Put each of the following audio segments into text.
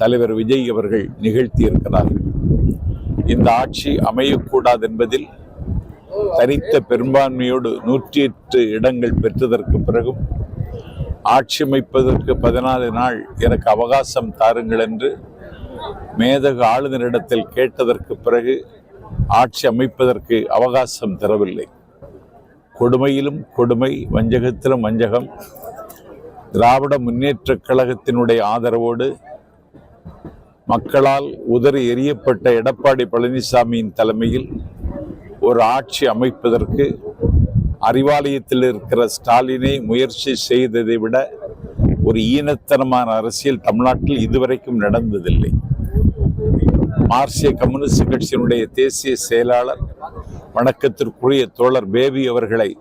தலைவர் விஜய் அவர்கள் நிகழ்த்தியிருக்கிறார்கள். இந்த ஆட்சி அமையக்கூடாது என்பதில் தனித்த பெரும்பான்மையோடு 108 இடங்கள் பெற்றதற்கு பிறகும் ஆட்சி அமைப்பதற்கு 14 நாள் எனக்கு அவகாசம் தாருங்கள் என்று மேதகு ஆளுநரிடத்தில் கேட்டதற்கு பிறகு ஆட்சி அமைப்பதற்கு அவகாசம் தரவில்லை. கொடுமையிலும் கொடுமை, வஞ்சகத்திலும் வஞ்சகம். திராவிட முன்னேற்றக் கழகத்தினுடைய ஆதரவோடு மக்களால் உதறி எறியப்பட்ட எடப்பாடி பழனிசாமியின் தலைமையில் ஒரு ஆட்சி அமைப்பதற்கு அறிவாலயத்தில் இருக்கிற ஸ்டாலினை முயற்சி செய்ததை விட ஒரு ஈனத்தனமான அரசியல் தமிழ்நாட்டில் இதுவரைக்கும் நடந்ததில்லை. மார்க்சிய கம்யூனிஸ்ட் கட்சியினுடைய தேசிய செயலாளர் வணக்கத்திற்குரிய தோழர் பேபி அவர்களை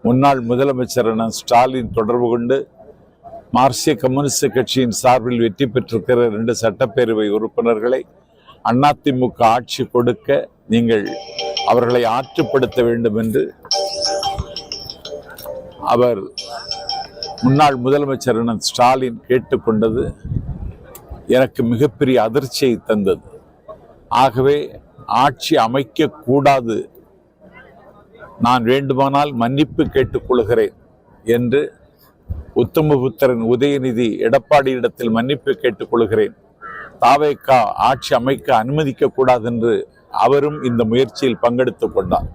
முன்னாள் முதலமைச்சரான ஸ்டாலின் தொடர்பு கொண்டு மார்க்சிய கம்யூனிஸ்ட் கட்சியின் சார்பில் வெற்றி பெற்றிருக்கிற 2 சட்டப்பேரவை உறுப்பினர்களை அதிமுக ஆட்சி கொடுக்க நீங்கள் அவர்களை ஆற்றுப்படுத்த வேண்டும் என்று அவர் முன்னாள் முதலமைச்சரான ஸ்டாலின் கேட்டுக்கொண்டது எனக்கு மிகப்பெரிய அதிர்ச்சியை தந்தது. ஆகவே ஆட்சி அமைக்க கூடாது, நான் வேண்டுமானால் மன்னிப்பு கேட்டுக்கொள்கிறேன் என்று உத்தமபுத்திரன் உதயநிதி எடப்பாடியிடத்தில் மன்னிப்பு கேட்டுக்கொள்கிறேன், தாவேகா ஆட்சி அமைக்க அனுமதிக்க கூடாது என்று அவரும் இந்த முயற்சியில் பங்கெடுத்துக் கொண்டார்.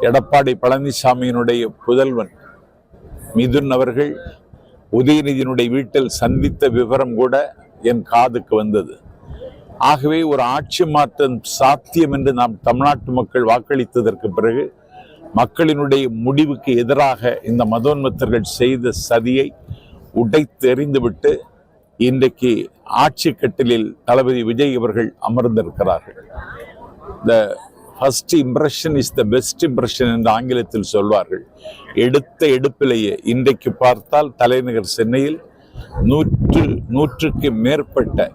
எடப்பாடி பழனிசாமியினுடைய புதல்வன் மிதுன் அவர்கள் உதயநிதியினுடைய வீட்டில் சந்தித்த விவரம் கூட என் காதுக்கு வந்தது. ஆகவே ஒரு ஆட்சி மாற்றம் சாத்தியம் என்று நாம் தமிழ்நாட்டு மக்கள் வாக்களித்ததற்கு பிறகு மக்களினுடைய முடிவுக்கு எதிராக இந்த மதோன்மத்தர்கள் செய்த சதியை உடைத்து எறிந்துவிட்டு இன்றைக்கு ஆட்சி கட்டிலில் தளபதி விஜய் அவர்கள் அமர்ந்திருக்கிறார்கள். The first impression is the best impression என்று ஆங்கிலத்தில் சொல்வார்கள். எடுத்த எடுப்பிலேயே இன்றைக்கு பார்த்தால் தலைநகர் சென்னையில் 100க்கு மேற்பட்ட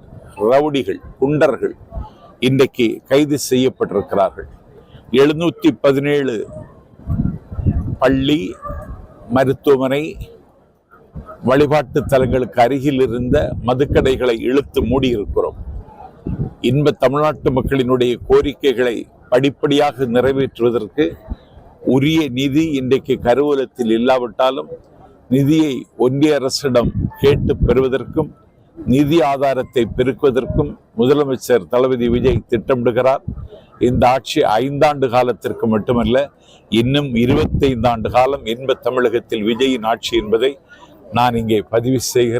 ரவுடிகள், குண்டர்கள் இன்றைக்கு கைது செய்யப்பட்டிருக்கிறார்கள். 717 பள்ளி, மருத்துவமனை, வழிபாட்டு தலங்களுக்கு அருகில் இருந்த மதுக்கடைகளை இழுத்து மூடியிருக்கிறோம். இன்ப தமிழ்நாட்டு மக்களினுடைய கோரிக்கைகளை படிப்படியாக நிறைவேற்றுவதற்கு உரிய நிதி இன்றைக்கு கருவூலத்தில் இல்லாவிட்டாலும் நிதியை ஒன்றிய அரசிடம் கேட்டு பெறுவதற்கும் நிதி ஆதாரத்தை பெருக்குவதற்கும் முதலமைச்சர் தளபதி விஜய் திட்டமிடுகிறார். இந்த ஆட்சி 5 ஆண்டு காலத்திற்கு மட்டுமல்ல, இன்னும் 25 ஆண்டு காலம் இன்ப தமிழகத்தில் விஜயின் ஆட்சி என்பதை நான் இங்கே பதிவு செய்கிறேன்.